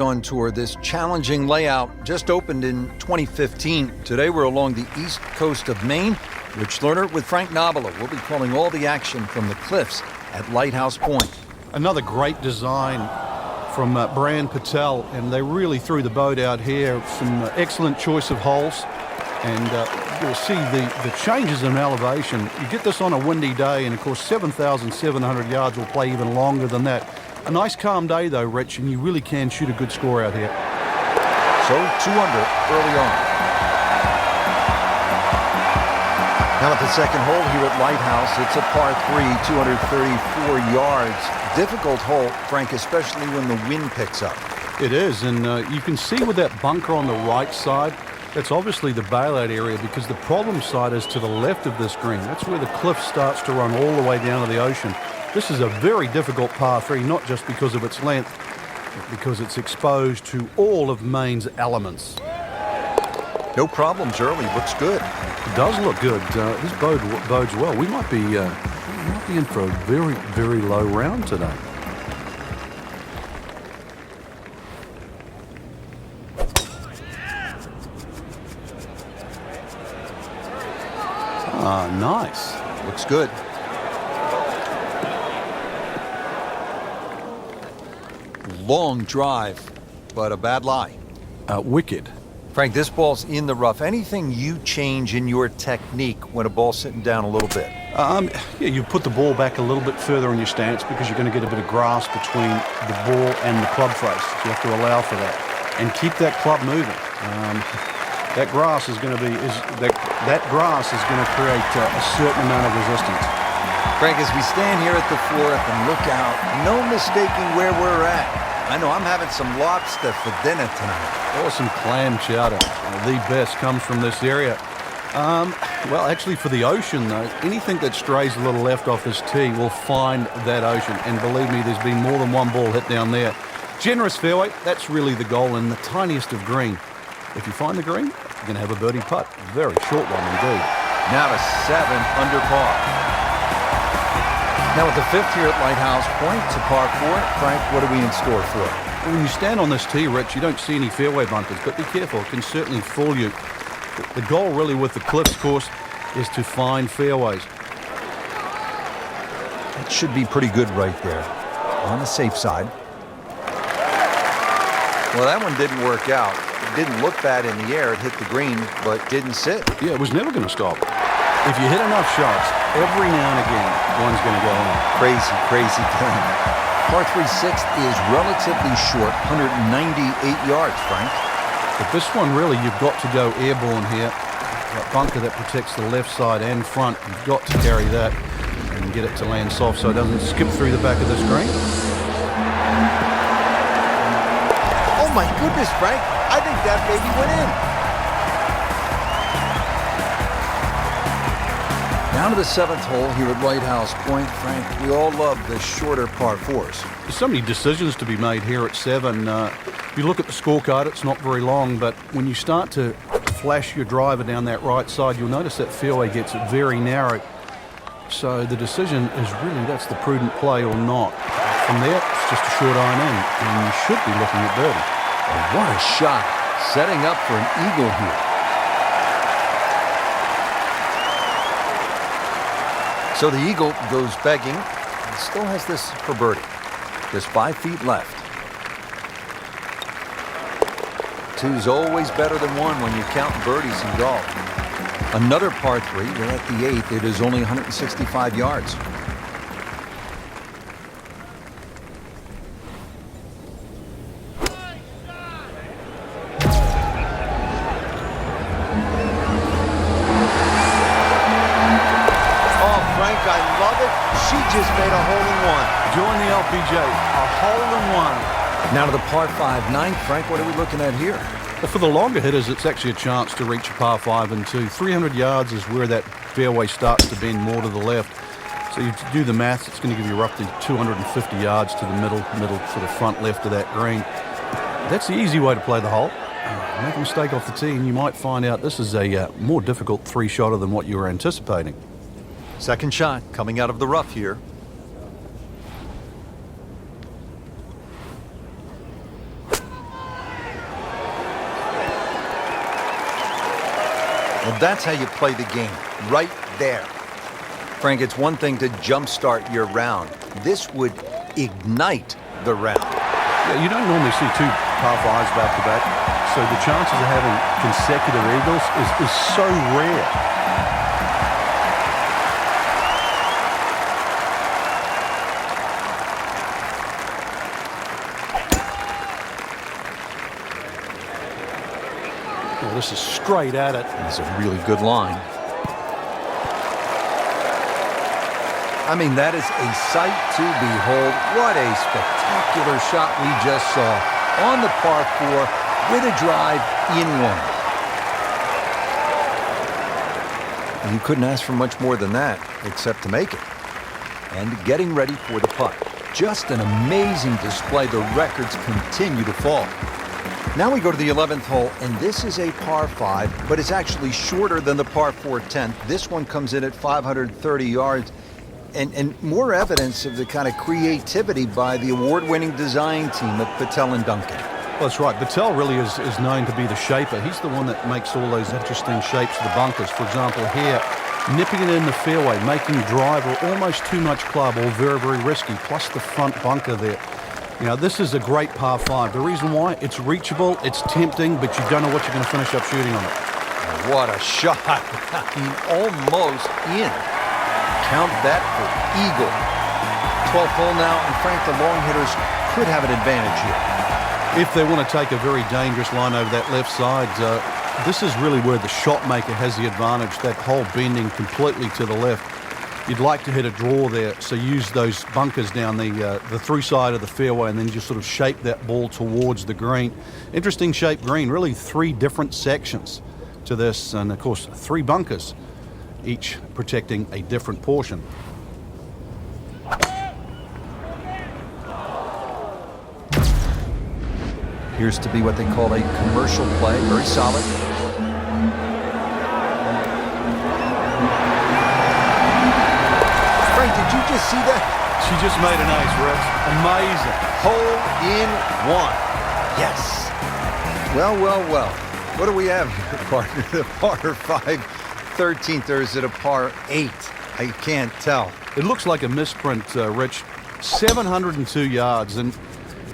On tour, this challenging layout just opened in 2015. Today we're along the east coast of Maine. Rich Lerner with Frank Nobila. We'll be calling all the action from the cliffs at Lighthouse Point. Another great design from Brand Patel, and they really threw the boat out here. Some excellent choice of holes, and you'll see the changes in elevation. You get this on a windy day, and of course 7,700 yards will play even longer than that. A nice calm day though, Rich, and you really can shoot a good score out here. So 2 under early on. Now at the second hole here at Lighthouse, it's a par 3, 234 yards. Difficult hole, Frank, especially when the wind picks up. It is, and you can see with that bunker on the right side, that's obviously the bailout area, because the problem side is to the left of this green. That's where the cliff starts to run all the way down to the ocean. This is a very difficult par 3, not just because of its length, but because it's exposed to all of Maine's elements. No problems early. Looks good. It does look good. This bodes well. We might be in for a very, very low round today. Ah, nice. Looks good. Long drive, but a bad lie. Wicked. Frank, this ball's in the rough. Anything you change in your technique when a ball's sitting down a little bit? Yeah, you put the ball back a little bit further in your stance because you're going to get a bit of grass between the ball and the club face. You have to allow for that and keep that club moving. That grass is going to be that grass is going to create a certain amount of resistance. Frank, as we stand here at the floor and look out, no mistaking where we're at. I know I'm having some lobster for dinner tonight. Or some clam chowder. The best comes from this area. Well, actually, for the ocean, though, anything that strays a little left off this tee will find that ocean. And believe me, there's been more than one ball hit down there. Generous fairway, that's really the goal, and the tiniest of green. If you find the green, you're going to have a birdie putt. Very short one indeed. Now to 7 under par. Now at the 5th here at Lighthouse Point, to par 4. Frank, what are we in store for? When you stand on this tee, Rich, you don't see any fairway bunkers, but be careful. It can certainly fool you. The goal really with the cliffs course is to find fairways. That should be pretty good right there. On the safe side. Well, that one didn't work out. It didn't look bad in the air. It hit the green, but didn't sit. Yeah, it was never going to stop. If you hit enough shots, every now and again, one's going to go in. Crazy, crazy thing. Par 3 6th is relatively short, 198 yards, Frank. But this one, really, you've got to go airborne here. That bunker that protects the left side and front, you've got to carry that and get it to land soft so it doesn't skip through the back of the screen. Oh, my goodness, Frank. I think that baby went in. Down to the 7th hole here at Lighthouse Point, Frank. We all love the shorter par 4s. There's so many decisions to be made here at 7. If you look at the scorecard, it's not very long, but when you start to flash your driver down that right side, you'll notice that fairway gets very narrow. So the decision is really that's the prudent play or not. From there, it's just a short iron in, and you should be looking at birdie. Oh, what a shot. Setting up for an eagle here. So the eagle goes begging and still has this for birdie. Just 5 feet left. 2's always better than 1 when you're counting birdies in golf. Another par 3. We're at the 8th. It is only 165 yards. She just made a hole-in-one. Join the LPGA, a hole-in-one. Now to the par 5 9th. Frank, what are we looking at here? For the longer hitters, it's actually a chance to reach a par 5 and 2. 300 yards is where that fairway starts to bend more to the left. So you do the maths, it's going to give you roughly 250 yards to the middle sort of front left of that green. That's the easy way to play the hole. Make a mistake off the tee and you might find out this is a more difficult 3-shotter than what you were anticipating. Second shot coming out of the rough here. Well, that's how you play the game, right there. Frank, it's one thing to jumpstart your round. This would ignite the round. Yeah, you don't normally see two par fives back-to-back, so the chances of having consecutive eagles is so rare. Well, this is straight at it. That's a really good line. I mean, that is a sight to behold. What a spectacular shot we just saw on the par 4 with a drive in one. And you couldn't ask for much more than that, except to make it. And getting ready for the putt. Just an amazing display. The records continue to fall. Now we go to the 11th hole, and this is a par 5, but it's actually shorter than the par 4 10th. This one comes in at 530 yards, and more evidence of the kind of creativity by the award-winning design team of Patel and Duncan. Well, that's right. Patel really is known to be the shaper. He's the one that makes all those interesting shapes of the bunkers. For example, here, nipping it in the fairway, making drive or almost too much club, all very, very risky, plus the front bunker there. You know, this is a great par 5. The reason why, it's reachable, it's tempting, but you don't know what you're going to finish up shooting on it. What a shot. I mean, almost in. Count that for eagle. 12th hole now, and Frank, the long hitters could have an advantage here. If they want to take a very dangerous line over that left side, this is really where the shot maker has the advantage, that hole bending completely to the left. You'd like to hit a draw there, so use those bunkers down the through side of the fairway and then just sort of shape that ball towards the green. Interesting shaped green, really 3 different sections to this, and of course 3 bunkers, each protecting a different portion. Appears to be what they call a commercial play, very solid. Frank, did you just see that? She just made an ace, Rex. Amazing. Hole in one. Yes. Well, well, well. What do we have here, partner? The par 5 13th, or is it a par 8? I can't tell. It looks like a misprint, Rich. 702 yards, and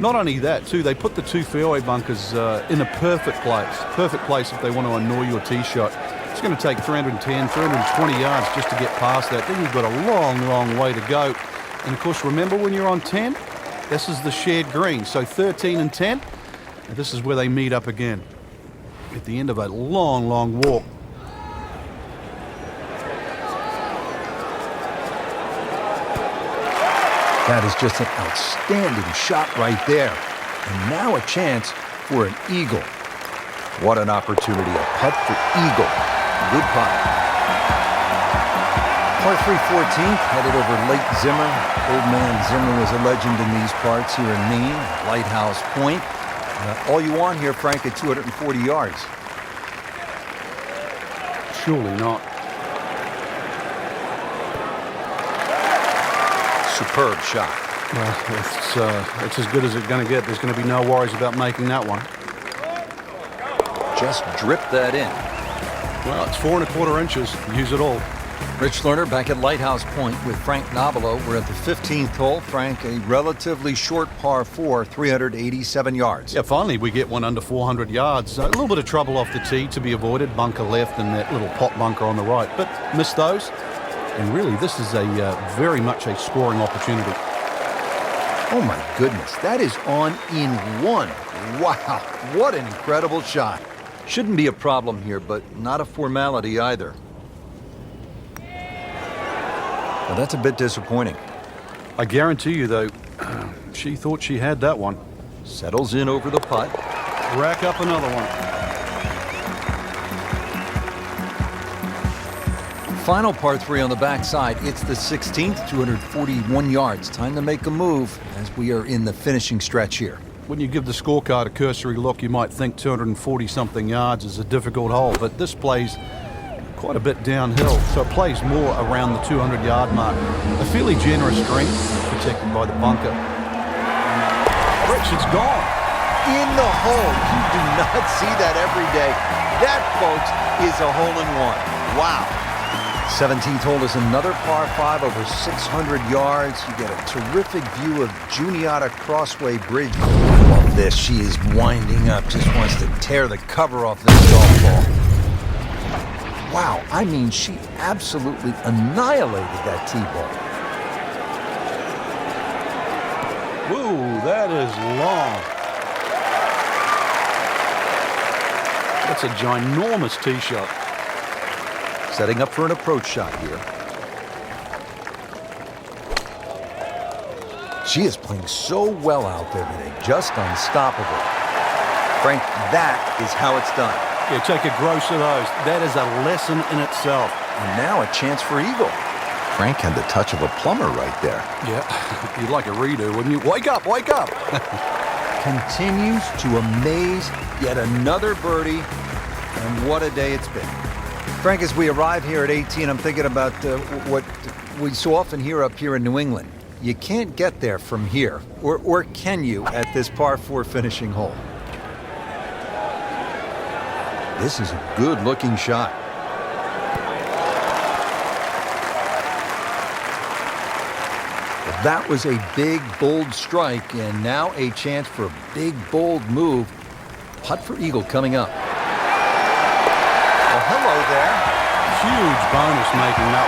not only that, too, they put the 2 fairway bunkers in a perfect place. Perfect place if they want to annoy your tee shot. It's going to take 310, 320 yards just to get past that. Then you've got a long, long way to go. And, of course, remember when you're on 10? This is the shared green. So 13 and 10, and this is where they meet up again at the end of a long, long walk. That is just an outstanding shot right there. And now a chance for an eagle. What an opportunity. A putt for eagle. Good putt. Par 3 14th, headed over Lake Zimmer. Old man Zimmer was a legend in these parts here in Maine. Lighthouse Point. All you want here, Frank, at 240 yards. Surely not. Superb shot. Well, it's as good as it's going to get. There's going to be no worries about making that one. Just drip that in. Well, it's 4 1/4 inches. Use it all. Rich Lerner back at Lighthouse Point with Frank Nobilo. We're at the 15th hole. Frank, a relatively short par 4, 387 yards. Yeah, finally we get one under 400 yards. A little bit of trouble off the tee to be avoided. Bunker left and that little pot bunker on the right. But missed those. And really, this is a very much a scoring opportunity. Oh, my goodness. That is on in one. Wow. What an incredible shot. Shouldn't be a problem here, but not a formality either. Well, that's a bit disappointing. I guarantee you, though, she thought she had that one. Settles in over the putt. Rack up another one. Final par 3 on the backside. It's the 16th, 241 yards. Time to make a move as we are in the finishing stretch here. When you give the scorecard a cursory look, you might think 240-something yards is a difficult hole, but this plays quite a bit downhill, so it plays more around the 200-yard mark. A fairly generous green, protected by the bunker. Rich, it's gone. In the hole. You do not see that every day. That, folks, is a hole-in-one. Wow. 17th hole is another par 5 over 600 yards. You get a terrific view of Juniata Crossway Bridge. Love this. She is winding up. Just wants to tear the cover off this golf ball. Wow, I mean, she absolutely annihilated that tee ball. Whoa, that is long. That's a ginormous tee shot. Setting up for an approach shot here. She is playing so well out there today, just unstoppable. Frank, that is how it's done. Yeah, take a gross of those. That is a lesson in itself. And now a chance for eagle. Frank had the touch of a plumber right there. Yeah, you'd like a redo, wouldn't you? Wake up, wake up. Continues to amaze. Yet another birdie. And what a day it's been. Frank, as we arrive here at 18, I'm thinking about what we so often hear up here in New England. You can't get there from here. Or can you at this par 4 finishing hole? This is a good-looking shot. Well, that was a big, bold strike, and now a chance for a big, bold move. Putt for eagle coming up. Well, hello there. Huge bonus making that